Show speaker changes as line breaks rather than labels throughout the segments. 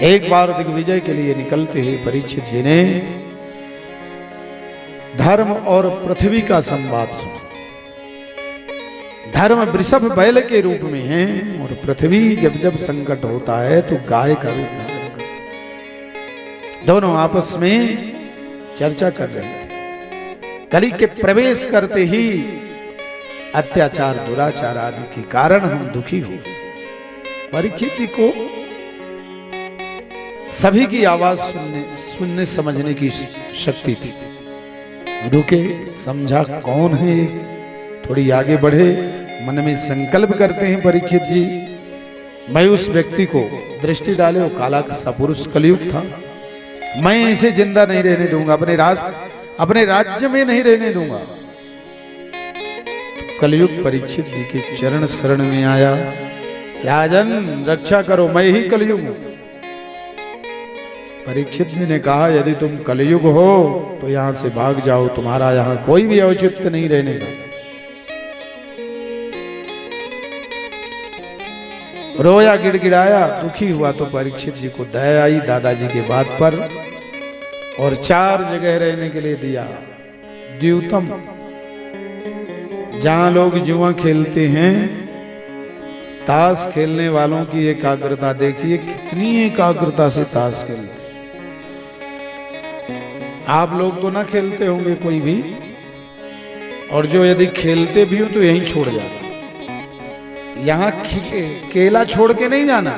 एक बार दिग्विजय के लिए निकलते ही परीक्षित जी ने धर्म और पृथ्वी का संवाद सुना। धर्म वृषभ बैल के रूप में है और पृथ्वी जब जब संकट होता है तो गाय का रूप धारण करती है। दोनों आपस में चर्चा कर रहे थे। कली के प्रवेश करते ही अत्याचार दुराचार आदि के कारण हम दुखी हो। परीक्षित जी को सभी की आवाज सुनने समझने की शक्ति थी। रुके, समझा कौन है, थोड़ी आगे बढ़े, मन में संकल्प करते हैं परीक्षित जी, मैं उस व्यक्ति को दृष्टि डाले, वो काला सपुरुष कलयुग था, मैं इसे जिंदा नहीं रहने दूंगा, अपने राज्य में नहीं रहने दूंगा। कलयुग परीक्षित जी के चरण शरण में आया, राजन रक्षा करो, मैं ही कलयुग हूं। परीक्षित जी ने कहा, यदि तुम कलयुग हो तो यहां से भाग जाओ, तुम्हारा यहां कोई भी औचित्य नहीं रहने का। रोया, गिड़गिड़ाया, दुखी हुआ तो परीक्षित जी को दया आई दादाजी के बात पर और 4 जगह रहने के लिए दिया। द्यूतम, जहां लोग जुआ खेलते हैं, ताश खेलने वालों की एकाग्रता देखिए, कितनी एकाग्रता से ताश खेलते। आप लोग तो ना खेलते होंगे कोई भी, और जो यदि खेलते भी हो तो यहीं छोड़ जाते। यहाँ केला छोड़ के नहीं जाना।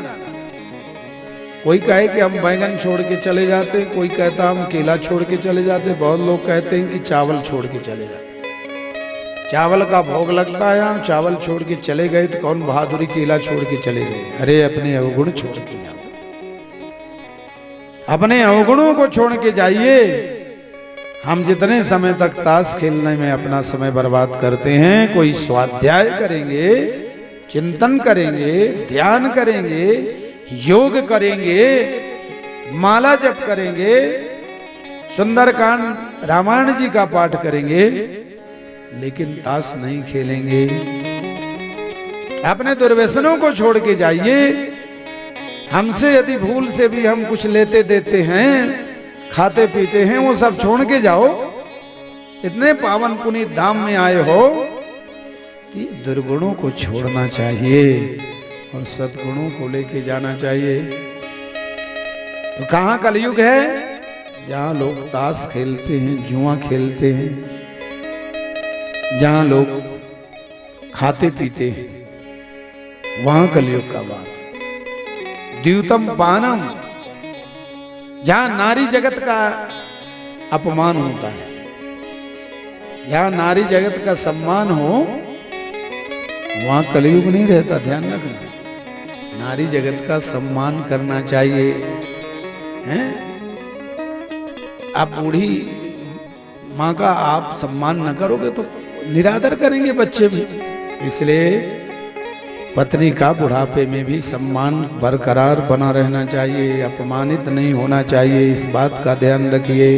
कोई कहे कि हम बैंगन छोड़ के चले जाते, कोई कहता हम केला छोड़ के चले जाते, बहुत लोग कहते हैं कि चावल छोड़ के चले जाते। चावल का भोग लगता है, हम चावल छोड़ के चले गए तो कौन बहादुरी केला छोड़ के चले गए। अरे अपने अवगुण छोड़ के जाओ, अपने अवगुणों को छोड़ के जाइए। हम जितने समय तक ताश खेलने में अपना समय बर्बाद करते हैं, कोई स्वाध्याय करेंगे, चिंतन करेंगे, ध्यान करेंगे, योग करेंगे, माला जप करेंगे, सुंदरकांड रामायण जी का पाठ करेंगे, लेकिन ताश नहीं खेलेंगे। अपने दुर्व्यसनों को छोड़ के जाइए। हमसे यदि भूल से भी हम कुछ लेते देते हैं, खाते पीते हैं, वो सब छोड़ के जाओ। इतने पावन पुनीत धाम में आए हो कि दुर्गुणों को छोड़ना चाहिए और सद्गुणों को लेके जाना चाहिए। तो कहां कलयुग है? जहां लोग ताश खेलते हैं, जुआ खेलते हैं, जहां लोग खाते पीते हैं, वहां कलयुग का वास। द्यूतम पानम, जहां नारी जगत का अपमान होता है, जहां नारी जगत का सम्मान हो, वहां कलयुग नहीं रहता। ध्यान रखना, नारी जगत का सम्मान करना चाहिए। हैं? आप बूढ़ी माँ का आप सम्मान न करोगे तो निरादर करेंगे बच्चे भी। इसलिए पत्नी का बुढ़ापे में भी सम्मान बरकरार बना रहना चाहिए, अपमानित नहीं होना चाहिए, इस बात का ध्यान रखिए।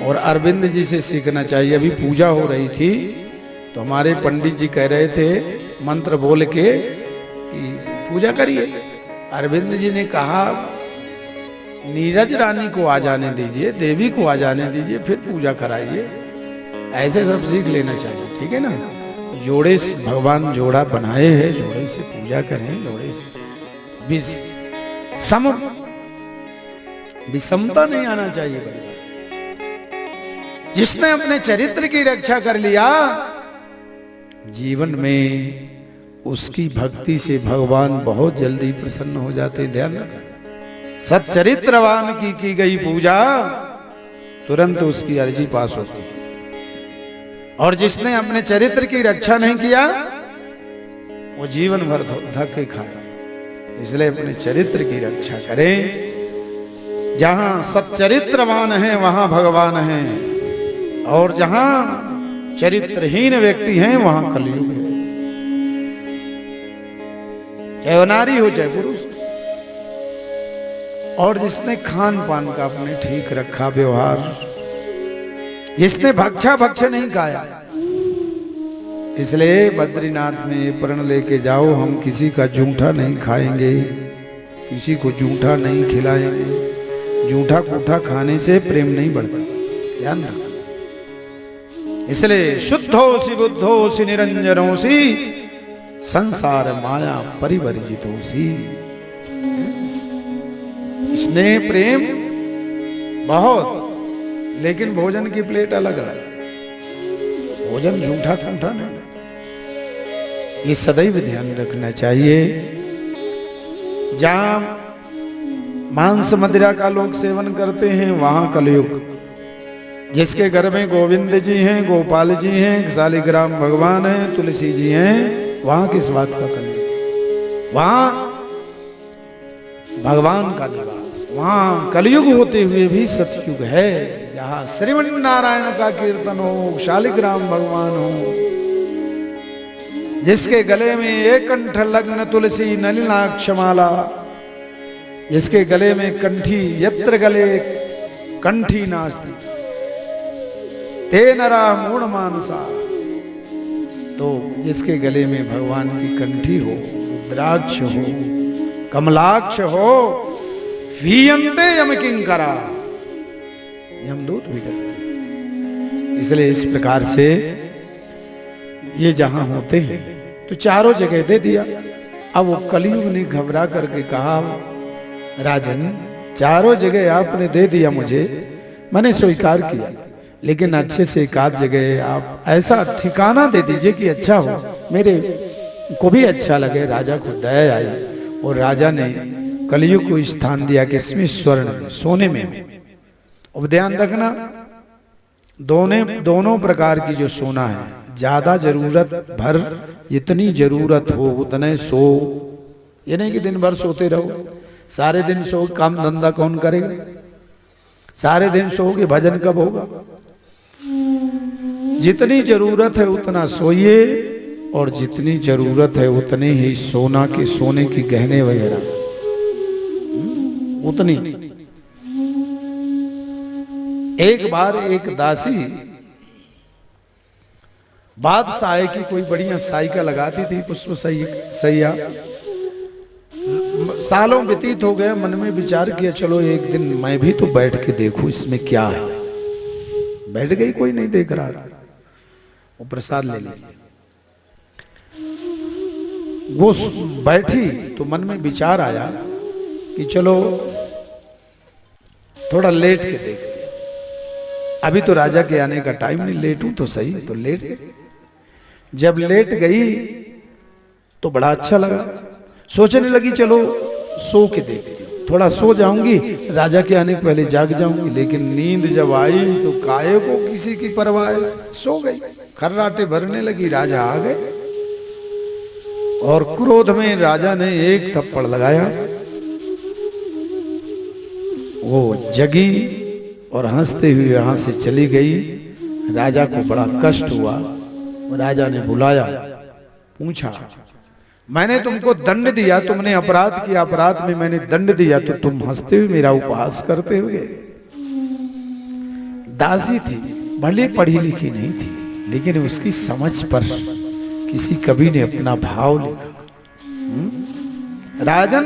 और अरविंद जी से सीखना चाहिए। अभी पूजा हो रही थी तो हमारे पंडित जी कह रहे थे मंत्र बोल के कि पूजा करिए। अरविंद जी ने कहा नीरज रानी को आ जाने दीजिए, देवी को आ जाने दीजिए, फिर पूजा कराइए। ऐसे सब सीख लेना चाहिए, ठीक है ना। जोड़े से भगवान जोड़ा बनाए हैं, जोड़े से पूजा करें, जोड़े से विषमता नहीं आना चाहिए परिवार। जिसने अपने चरित्र की रक्षा कर लिया, जीवन में उसकी भक्ति से भगवान बहुत जल्दी प्रसन्न हो जाते हैं। ध्यान रखना, सच्चरित्रवान की गई पूजा तुरंत उसकी अर्जी पास होती है। और जिसने अपने चरित्र की रक्षा नहीं किया, वो जीवन भर धक्के खाए। इसलिए अपने चरित्र की रक्षा करें। जहां सच्चरित्रवान है वहां भगवान है, और जहां चरित्रहीन व्यक्ति हैं वहां कलयुग है। चाहे वो नारी हो चाहे पुरुष। और जिसने खान पान का अपने ठीक रखा व्यवहार, जिसने भक्ष नहीं खाया, इसलिए बद्रीनाथ में प्रण लेके जाओ, हम किसी का जूठा नहीं खाएंगे। किसी को जूठा नहीं खिलाएंगे। जूठा कूठा खाने से प्रेम नहीं बढ़ता, ध्यान रखना। इसलिए शुद्धोसी बुद्धोसी निरंजनोसी संसार माया परिवर्जितोसी। स्नेह प्रेम बहुत, लेकिन भोजन की प्लेट अलग अलग। भोजन झूठा ठूठा नहीं, ये सदैव ध्यान रखना चाहिए। जहां मांस मदिरा का लोग सेवन करते हैं वहां कलयुग। जिसके घर में गोविंद जी हैं, गोपाल जी हैं, शालिग्राम भगवान हैं, तुलसी जी हैं, वहां किस बात का कलयुग? वहां भगवान का निवास। वहां कलयुग होते हुए भी सतयुग है, जहां श्रीमन नारायण का कीर्तन हो, शालिग्राम भगवान हो। जिसके गले में एक कंठ लग्न तुलसी नलिनाक्षमाला, जिसके गले में कंठी यत्र गले कंठी नास्ति ते नरा मूढ़ मानसा। तो जिसके गले में भगवान की कंठी हो, रुद्राक्ष हो, कमलाक्ष हो, वीयन्ते यम किंकरा, यमदूत भी डरते। इसलिए इस प्रकार से ये जहां होते हैं तो चारों जगह दे दिया। अब वो कलयुग ने घबरा करके कहा, राजन चारों जगह आपने दे दिया मुझे, मैंने स्वीकार किया, लेकिन अच्छे से एक आध जगह आप ऐसा ठिकाना दे दीजिए कि अच्छा हो, मेरे को भी अच्छा लगे। राजा को दया आई और राजा ने कलयुग को स्थान दिया कि इसमें स्वर्ण में, सोने में। अब ध्यान रखना, दोनों प्रकार की जो सोना है, ज्यादा जरूरत भर जितनी जरूरत हो उतने सो। ये नहीं कि दिन भर सोते रहो, सारे दिन सो काम धंधा कौन करेगा? सारे दिन सोओगे भजन कब होगा? जितनी जरूरत है उतना सोइए, और जितनी जरूरत है उतने ही सोने की गहने वगैरह उतनी। एक बार एक दासी बादशाह की कोई बढ़िया साइका लगाती थी, पुष्प सैया। सालों व्यतीत हो गए, मन में विचार किया चलो एक दिन मैं भी तो बैठ के देखूं इसमें क्या है। बैठ गई, कोई नहीं देख रहा था, वो प्रसाद ले लिया। वो बैठी तो मन में विचार आया कि चलो थोड़ा लेट के देखते, अभी तो राजा के आने का टाइम नहीं, लेटूं तो सही। तो लेट गई। जब लेट गई तो बड़ा अच्छा लगा, सोचने लगी चलो सो के देखती हूं, थोड़ा सो जाऊंगी, राजा के आने के पहले जाग जाऊंगी। लेकिन नींद जब आई तो काहे को किसी की परवाह, सो गई। खर्राटे भरने लगी, राजा आ गए और क्रोध में राजा ने एक थप्पड़ लगाया। वो जगी और हंसते हुए यहां से चली गई। राजा को बड़ा कष्ट हुआ। राजा ने बुलाया, पूछा, मैंने तुमको दंड दिया, तुमने अपराध किया, अपराध में मैंने दंड दिया, तो तुम हंसते हुए मेरा उपहास करते हुए। दासी थी, भले पढ़ी लिखी नहीं थी, लेकिन उसकी समझ पर किसी कवि ने अपना भाव लिखा। राजन,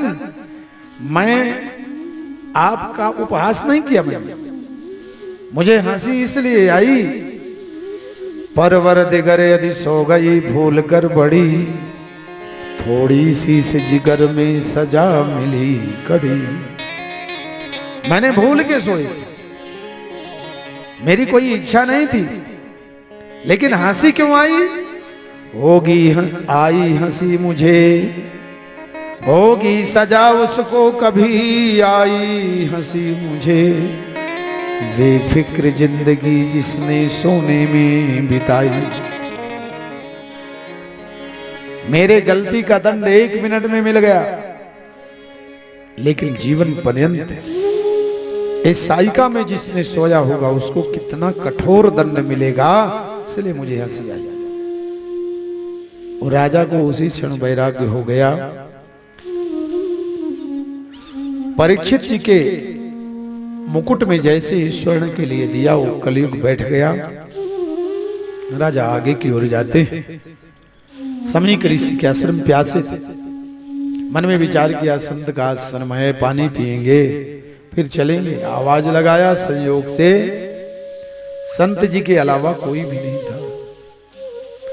मैं आपका उपहास नहीं किया, मैंने, मुझे हंसी इसलिए आई, परवर दिगर यदि सो गई भूल कर बड़ी, थोड़ी सी से जिगर में सजा मिली कड़ी। मैंने भूल के सोई, मेरी कोई इच्छा नहीं थी, लेकिन हंसी क्यों आई? होगी आई हंसी मुझे, होगी सजा उसको कभी आई हंसी मुझे। बेफिक्र जिंदगी जिसने सोने में बिताई, मेरे गलती का दंड 1 मिनट में मिल गया, लेकिन जीवन पर्यंत इस साइका में जिसने सोया होगा उसको कितना कठोर दंड मिलेगा, इसलिए मुझे हंसी आई। और राजा को उसी क्षण वैराग्य हो गया। परीक्षित जी के मुकुट में जैसे ही स्वर्ण के लिए दिया, वो कलयुग बैठ गया। राजा आगे की ओर जाते हैं। समीक ऋषि के आश्रम प्यासे थे, मन में विचार किया संत का आश्रम है, पानी पिएंगे फिर चलेंगे। आवाज लगाया, संयोग से संत जी के अलावा कोई भी नहीं था।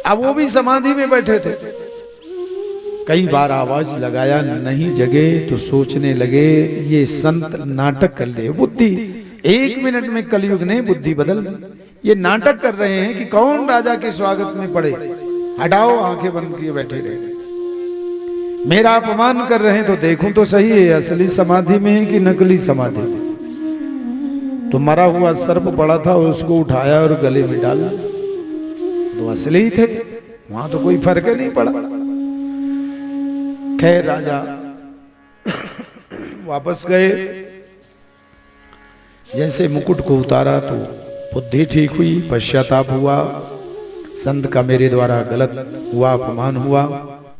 अब वो भी समाधि में बैठे थे। कई बार आवाज लगाया, नहीं जगे तो सोचने लगे ये संत नाटक कर ले। बुद्धि 1 मिनट में कलयुग ने बुद्धि बदल दी। ये नाटक कर रहे हैं कि कौन राजा के स्वागत में पड़े, हटाओ, आंखें बंद किए बैठे रहे। मेरा अपमान कर रहे हैं तो देखूं तो सही है असली समाधि में है कि नकली समाधि में। तो मरा हुआ सर्प पड़ा था, उसको उठाया और गले में डाला, तो असली ही थे, वहां तो कोई फर्क नहीं पड़ा। खैर राजा वापस गए। जैसे मुकुट को उतारा तो बुद्धि ठीक हुई, पश्चाताप हुआ, संत का मेरे द्वारा गलत हुआ, अपमान हुआ।